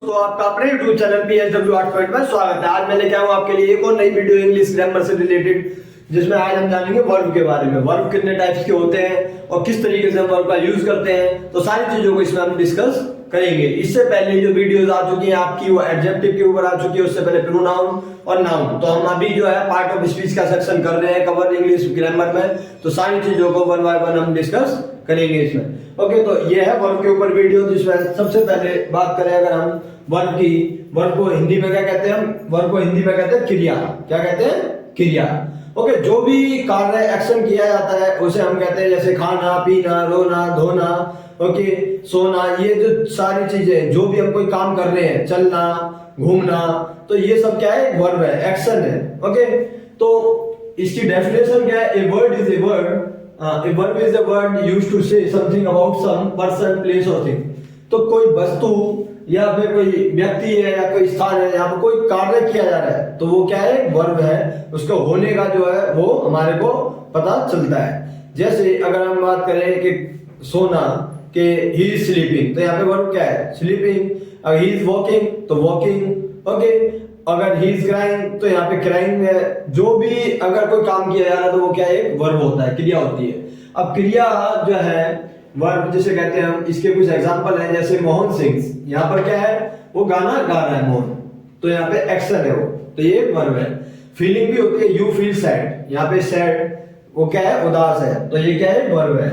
तो आपका अपने YouTube चैनल PSW 8 में स्वागत है। आज मैं लेके आया हूं आपके लिए एक और नई वीडियो इंग्लिश ग्रामर से रिलेटेड, जिसमें आज हम जानेंगे वर्ब के बारे में। वर्ब कितने टाइप्स के होते हैं और किस तरीके से हम वर्ब का यूज करते हैं, तो सारी चीजों को इसमें हम डिस्कस करेंगे। इससे पहले जो वीडियोस आ चुकी हैं आपकी, वो एडजेक्टिव के ऊपर आ चुकी है, उससे पहले प्रोनाउन और नाउन। तो हम अभी जो है पार्ट ऑफ स्पीच का सेक्शन कर रहे हैं कवर इंग्लिश ग्रामर में, तो सारी चीजों को वन बाय वन हम डिस्कस करेंगे इसमें। ओके, तो ये है वर्ब के ऊपर वीडियो, जिसमें सबसे पहले बात करें अगर हम वर्ब की, वर्ब को हिंदी में क्या कहते हैं? हम वर्ब को हिंदी में कहते हैं क्रिया। क्या कहते हैं? क्रिया। ओके, जो भी कार्य एक्शन किया जाता है उसे हम कहते हैं, जैसे खाना, पीना, रोना, धोना, ओके, सोना, ये जो सारी चीजें, जो भी हम कोई काम कर रहे हैं, चलना, घूमना, तो ये सब क्या है? वर्ब है, एक्शन है। ओके, तो इसकी डेफिनेशन क्या है? A word is a word, a verb is a word used to say something about some person, place or thing। तो कोई वस्तु या फिर कोई व्यक्ति है या कोई स्थान है, यहाँ पर कोई कार्य किया जा रहा है, तो वो क्या है? वर्ब है। उसका होने का जो है वो हमारे को पता चलता है। जैसे अगर हम बात करें कि सोना, कि ही इज स्लीपिंग, तो यहाँ पे वर्ब क्या है? स्लीपिंग। अगर ही इज वॉकिंग, तो वॉकिंग। ओके, अगर ही इज क्राइंग, तो यहाँ पे क्राइंग है। जो भी अगर कोई काम किया जा रहा है तो वो क्या है? एक वर्ब होता है, क्रिया होती है। अब क्रिया जो है वर्ब जिसे कहते हैं हम, इसके कुछ एग्जांपल हैं। जैसे मोहन सिंह, यहाँ पर क्या है? वो गाना गा रहा है मोहन, तो यहाँ पे एक्शन है वो, तो ये वर्ब है। फीलिंग भी होती है, यू फील सैड, यहाँ पे सैड वो क्या है? उदास है, तो ये क्या है? वर्ब है।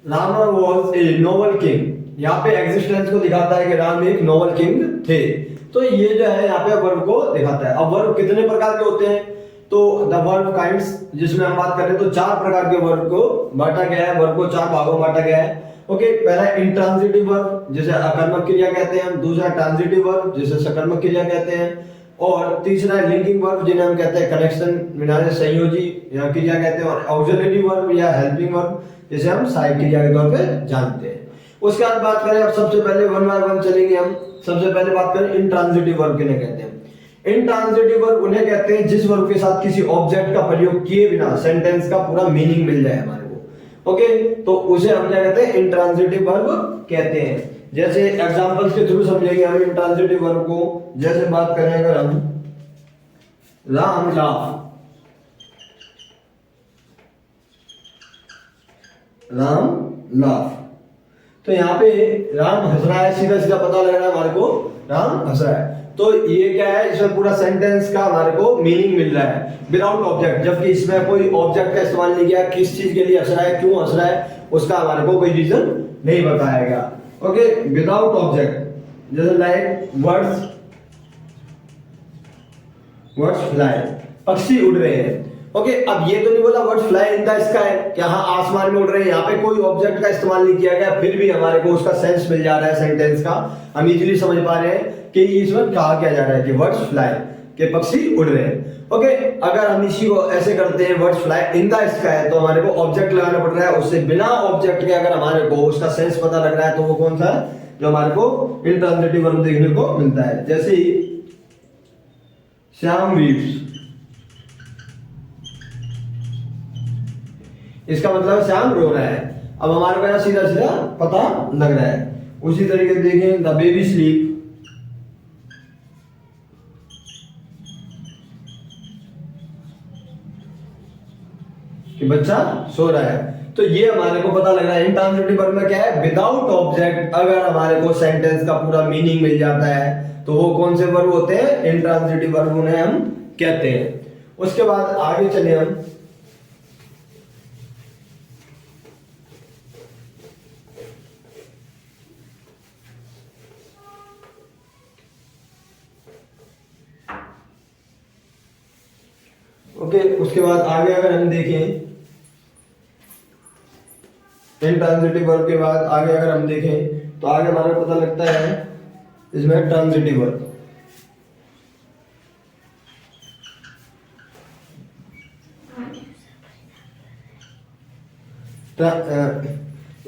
Ram was a noble king, यहाँ पे एग्जिस्टेंस को दिखाता है कि राम एक नोबल किंग थे, तो ये जो है यहाँ पे वर्ब को दिखाता है। अब वर्ब कितने प्रकार के होते हैं? तो द वर्ब काइंड्स, जिसमें हम बात करें तो चार प्रकार के वर्ब को बांटा गया है। वर्ब को चार भागों में बांटा गया है। ओके, पहला इंट्रांजिटिव वर्ब, जिसे अकर्मक क्रिया कहते हैं हम। दूसरा ट्रांजिटिव वर्ब, जिसे सकर्मक क्रिया कहते हैं। और तीसरा है लिंकिंग वर्ब, जिन्हें हम कहते हैं कनेक्शन बनाने संयोजी या क्रिया कहते हैं। और ऑक्सिलरी वर्ब या हेल्पिंग वर्ब, जिसे हम सहायक क्रिया के तौर पे जानते हैं। उसके बाद बात करें, अब सबसे पहले वन बाय वन चलेंगे हम। सबसे पहले बात करें इंट्रांजिटिव वर्ब किन्हें कहते हैं। इंट्रांजिटिव वर्ब उन्हें कहते हैं जिस वर्ब के साथ किसी ऑब्जेक्ट का प्रयोग किए बिना सेंटेंस का पूरा मीनिंग मिल जाए हमारे को। ओके, तो उसे हम क्या कहते हैं? इंट्रांजिटिव वर्ब कहते हैं। जैसे एग्जांपल्स के थ्रू समझेंगे हम इंट्रांजिटिव वर्ब को। जैसे बात करें अगर हम, राम लाफ, राम लाफ, तो यहाँ पे राम हंस रहा है, सीधा सीधा पता लग रहा है हमारे को राम हंस रहा है। तो ये क्या है? इसमें पूरा सेंटेंस का हमारे को मीनिंग मिल रहा है विदाउट ऑब्जेक्ट, जबकि इसमें कोई ऑब्जेक्ट का इस्तेमाल नहीं किया। किस चीज के लिए हंस रहा है, क्यों हंस रहा है, उसका हमारे को कोई रीजन नहीं बताया गया। ओके, विदाउट ऑब्जेक्ट, जैसे लाइक वर्ड्स, वर्ड्स फ्लाई, पक्षी उड़ रहे हैं। ओके, अब ये तो नहीं बोला words fly in the sky, कि हाँ आसमान में उड़ रहे हैं। यहाँ पे कोई ऑब्जेक्ट का इस्तेमाल नहीं किया गया, फिर भी हमारे को उसका सेंस मिल जा रहा है सेंटेंस का। हम इजीली समझ पा रहे हैं कि इसमें कहा क्या जा रहा है कि वर्ड्स फ्लाई, के पक्षी उड़ रहे हैं। ओके, अगर हम इसी को ऐसे करते हैं words fly in the sky, तो हमारे को ऑब्जेक्ट लगाना पड़ रहा है। उससे बिना ऑब्जेक्ट के अगर हमारे को उसका सेंस पता लग रहा है, तो वो कौन सा है? जो हमारे को इंट्रांजिटिव वर्ब देखने को मिलता है। जैसे श्याम वीप्स, इसका मतलब श्याम रो रहा है। अब हमारे को सीधा सीधा पता लग रहा है। उसी तरीके से देखें द बेबी स्लीप, कि बच्चा सो रहा है, तो ये हमारे को पता लग रहा है। इंट्रांजिटिव वर्ब में क्या है? विदाउट ऑब्जेक्ट अगर हमारे को सेंटेंस का पूरा मीनिंग मिल जाता है, तो वो कौन से वर्ब होते हैं? इंट्रांजिटिव वर्ब उन्हें हम कहते हैं। उसके बाद आगे चले हम, ओके, उसके बाद आगे अगर हम देखें इंट्रांजिटिव वर्ब के बाद आगे अगर हम देखें, तो आगे हमारे पता लगता है इसमें ट्रांजिटिव वर्ब।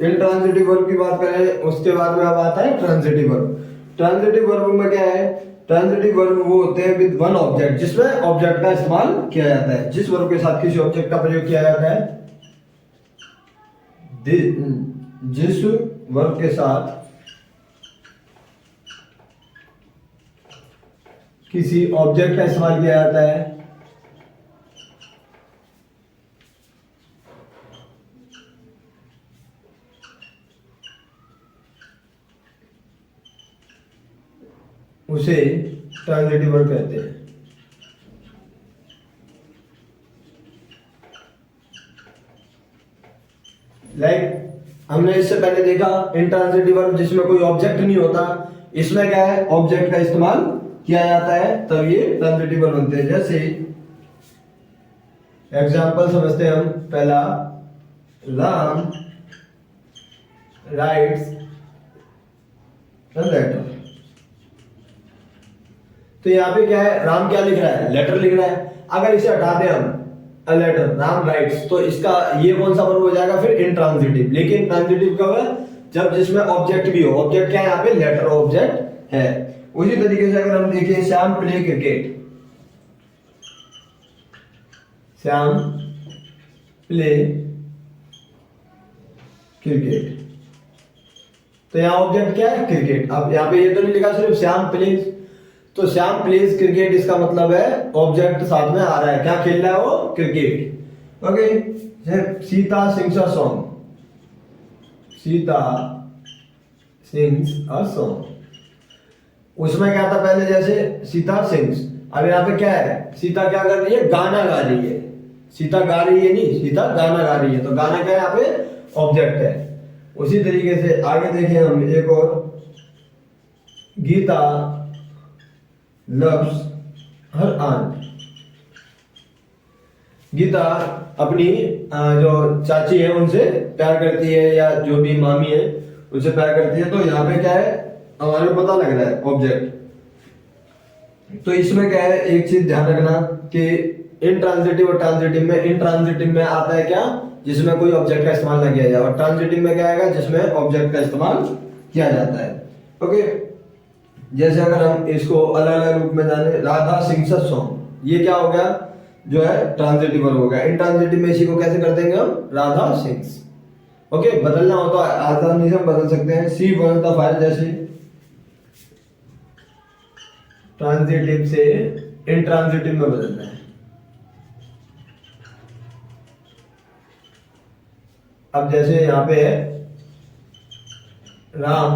इंट्रांजिटिव वर्ब की बात करें, उसके बाद में अब आता है ट्रांजिटिव वर्ब। ट्रांजिटिव वर्ब में क्या है? ट्रांजिटिव वर्ब वो होते हैं विद वन ऑब्जेक्ट, जिसमें ऑब्जेक्ट का इस्तेमाल किया जाता है। जिस वर्ब के साथ किसी ऑब्जेक्ट का प्रयोग किया जाता है, जिस वर्ब के साथ किसी ऑब्जेक्ट का इस्तेमाल किया जाता है, उसे ट्रांजिटिव वर्ब कहते हैं। हमने इससे पहले देखा इंट्रांजिटिव वर्ब जिसमें कोई ऑब्जेक्ट नहीं होता, इसमें क्या है, ऑब्जेक्ट का इस्तेमाल किया जाता है, तब ये ट्रांजिटिव वर्ब बनते हैं। जैसे एग्जांपल समझते हैं हम। पहला, राम राइट्स अ लेटर। तो यहाँ पे क्या है, राम क्या लिख रहा है, लेटर लिख रहा है। अगर इसे हटा दें हम, अ लेटर, राम राइट्स, तो इसका ये कौन सा वर्ब हो जाएगा फिर, इंट्रांजिटिव। लेकिन ट्रांजिटिव कब है, जब जिसमें ऑब्जेक्ट भी हो। ऑब्जेक्ट क्या है यहाँ पे, लेटर ऑब्जेक्ट है। उसी तरीके से अगर हम देखें, Shyam play cricket, Shyam play cricket, तो यहाँ ऑब्जेक्ट क्या है, क्रिकेट। अब यहाँ पे ये तो नहीं लिखा सिर्फ श्याम प्लेज, तो श्याम प्लेज क्रिकेट, इसका मतलब है ऑब्जेक्ट साथ में आ रहा है, क्या खेल रहा है वो, cricket. Okay. Sita sings a song, Sita sings a song, उसमें क्या था पहले, जैसे सीता सिंग्स। अब यहाँ पे क्या है, सीता क्या कर रही है, गाना गा रही है। सीता गा रही है नहीं, सीता गाना गा रही है, तो गाना क्या है यहाँ पे, ऑब्जेक्ट है। उसी तरीके से आगे देखें हम एक और, Geeta loves her aunt. Geeta अपनी जो चाची है उनसे प्यार करती है, या जो भी मामी है उनसे प्यार करती है। तो यहाँ पे क्या है, हमारे को पता लग रहा है ऑब्जेक्ट। तो इसमें क्या है, एक चीज ध्यान रखना कि इंट्रांजिटिव और ट्रांजिटिव में, इंट्रांजिटिव में आता है क्या, जिसमें कोई ऑब्जेक्ट का इस्तेमाल ना किया जाए, और ट्रांजिटिव में क्या आएगा, जिसमें ऑब्जेक्ट का इस्तेमाल किया जाता है। ओके। जैसे अगर हम इसको अलग अलग रूप में जाने, राधा सिंग्स अ सॉन्ग, ये क्या हो गया, जो है ट्रांजिटिव वर्ब हो गया। इंट्रांजिटिव में इसी को कैसे कर देंगे हम, राधा सिंग्स। ओके। बदलना हो तो आसानी से हम बदल सकते हैं। सी बर्न्स द फायर, जैसे ट्रांजिटिव से इंट्रांजिटिव में बदलना है। अब जैसे यहाँ पे है, राम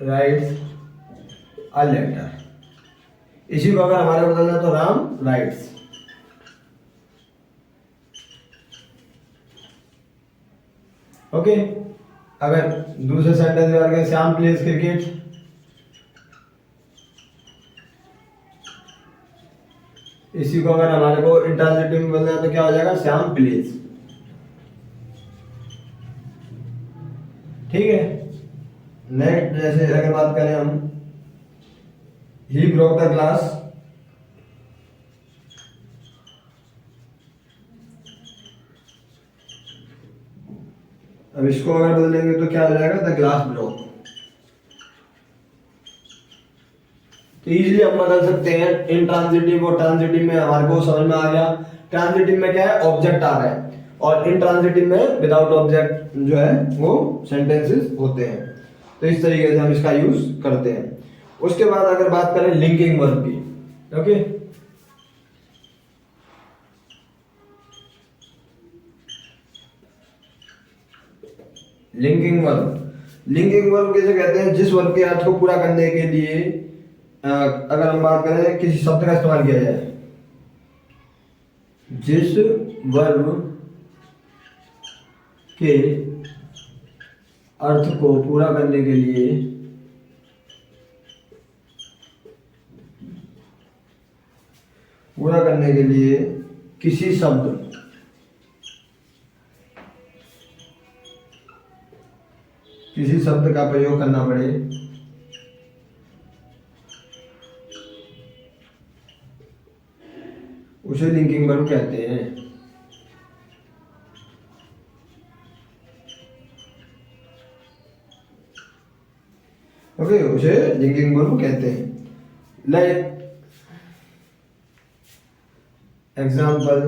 राइट्स अ लेटर, इसी को अगर हमारे बदलना तो राम राइट्स। ओके। अगर दूसरे सेंटेंस में आ, श्याम प्लेज क्रिकेट, इसी को अगर हमारे को इंट्रांजिटिव में बदलना है तो क्या हो जाएगा, श्याम प्लेज। ठीक है। नेक्स्ट, जैसे अगर बात करें हम, ही ब्रोक द ग्लास, अब इसको अगर बदलेंगे तो क्या हो जाएगा, द ग्लास ब्रोक। तो इजीली हम बदल सकते हैं इंट्रांजिटिव और ट्रांजिटिव में। हमारे को समझ में आ गया, ट्रांजिटिव में क्या है, ऑब्जेक्ट आ रहा है, और इंट्रांजिटिव में विदाउट ऑब्जेक्ट जो है वो सेंटेंसेस होते हैं। तो इस तरीके से हम इसका यूज करते हैं। उसके बाद अगर बात करें लिंकिंग वर्ब की, okay, linking verb. Linking verb किसे कहते हैं, जिस वर्ब के अर्थ को पूरा करने के लिए अगर हम बात करें किसी शब्द का इस्तेमाल किया जाए, जिस वर्ब के अर्थ को पूरा करने के लिए किसी शब्द का प्रयोग करना पड़े, उसे लिंकिंग वर्ब कहते हैं। ओके, उसे लिंकिंग वर्ब कहते हैं। Like example,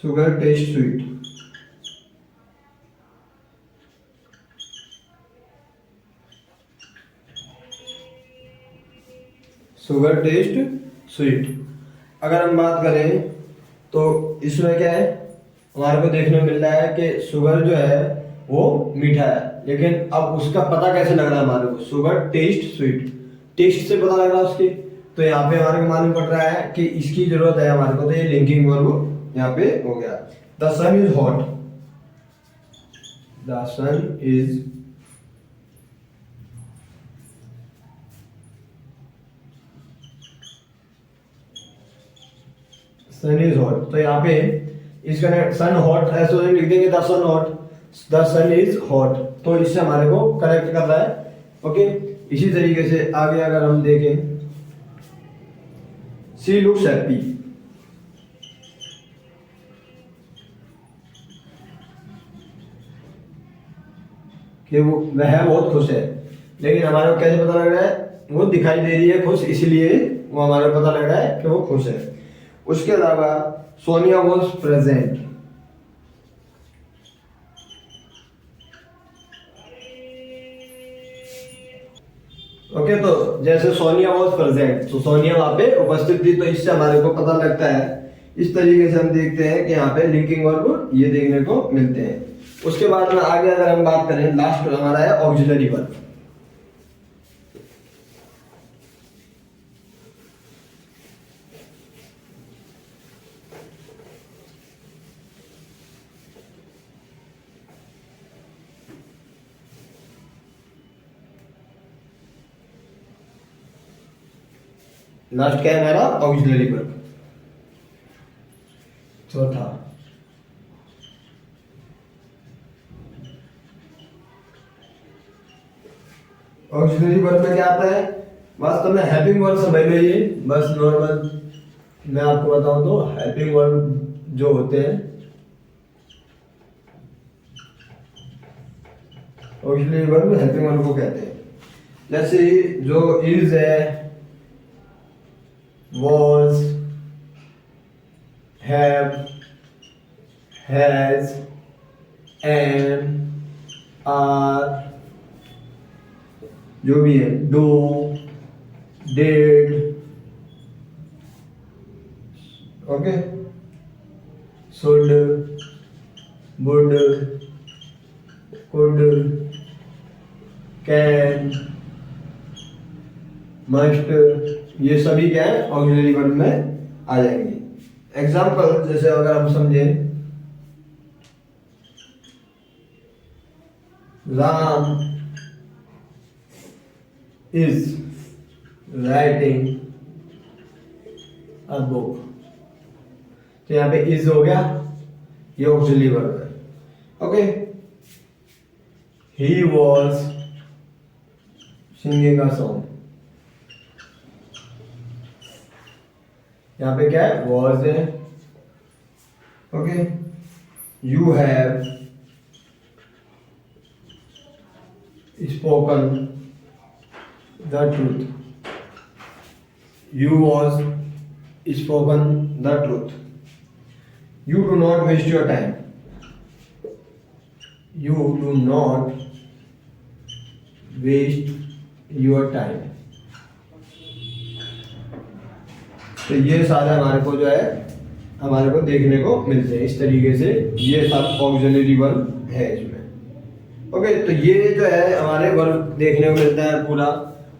sugar test sweet. Sugar test sweet. अगर हम बात करें तो इसमें क्या है, हमारे को देखने को मिल रहा है कि शुगर जो है वो मीठा है, लेकिन अब उसका पता कैसे लग रहा है हमारे को, शुगर टेस्ट स्वीट, टेस्ट से पता लग रहा है उसकी। तो यहाँ पे हमारे को मालूम पड़ रहा है कि इसकी जरूरत है हमारे को, तो ये लिंकिंग वर्ब यहाँ पे हो गया। The sun is hot, the sun is hot. तो यहाँ पे इसका सन हॉट ऐसे लिख देंगे, the sun hot, the sun is hot, तो इससे हमारे को करेक्ट कर रहा है। ओके, इसी तरीके से आगे अगर हम देखें, शी लुक्स हैप्पी, कि वह बहुत खुश है, लेकिन हमारे को कैसे पता लग रहा है, वो दिखाई दे रही है खुश, इसलिए वो हमारे को पता लग रहा है कि वो खुश है। उसके अलावा सोनिया वॉज प्रेजेंट, ओके, तो जैसे सोनिया वॉज प्रेजेंट, तो सोनिया वहां पे उपस्थित थी, तो इससे हमारे को पता लगता है। इस तरीके से हम देखते हैं कि यहाँ पे लिंकिंग वर्ब ये देखने को मिलते हैं। उसके बाद में आगे अगर हम बात करें, लास्ट हमारा है ऑक्सिलरी वर्ब। लास्ट क्या है हमारा, ऑक्सिलरी वर्ब। चौथा ऑक्सिलरी वर्ब में क्या आता है, वास्तव में हेल्पिंग वर्ब समझ लो, ये बस नॉर्मल मैं आपको बताऊं तो हेल्पिंग वर्ब जो होते हैं, ऑक्सिलरी वर्ब हेल्पिंग वर्ब को कहते हैं। जैसे जो इज है, was, have, has, am, are, जो भी है, do, did, okay, should, would, could, can, must, ये सभी क्या है ऑक्सिलरी वर्ब में आ जाएंगे। एग्जाम्पल जैसे अगर हम समझे, Ram is writing a book, तो यहाँ पे इज हो गया, ये ऑक्सिलरी वर्ब है। Okay, he was singing a song, यहाँ पे क्या है, वॉज है। Okay, you have spoken the truth, you was spoken the truth, you do not waste your time, you do not waste your time. तो ये सारा हमारे को जो है हमारे को देखने को मिलते हैं इस तरीके से, ये सब ऑक्सिलरी वर्ब है इसमें। ओके, तो ये जो है हमारे वर्ब देखने को मिलता है, पूरा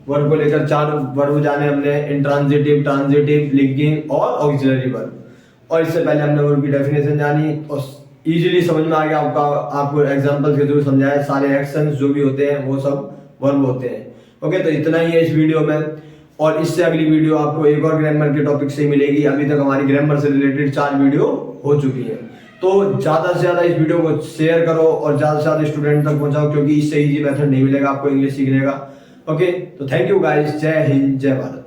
वर्ब को लेकर 4 वर्ब जाने हमने, इंट्रांजिटिव, ट्रांजिटिव, लिंकिंग और ऑक्सिलरी वर्ब। और इससे पहले हमने वर्ब की डेफिनेशन जानी और इजीली समझ में आ गया आपको एग्जांपल्स के थ्रू समझाया, सारे एक्शंस जो भी होते हैं वो सब वर्ब होते हैं। ओके, तो इतना ही है इस वीडियो में, और इससे अगली वीडियो आपको एक और ग्रामर के टॉपिक से मिलेगी। अभी तक हमारी ग्रामर से रिलेटेड 4 वीडियो हो चुकी है, तो ज़्यादा से ज़्यादा इस वीडियो को शेयर करो और ज़्यादा से ज़्यादा स्टूडेंट तक पहुंचाओ, क्योंकि इससे इजी मेथड नहीं मिलेगा आपको इंग्लिश सीखने का। ओके, तो थैंक यू गाइस, जय हिंद, जय भारत।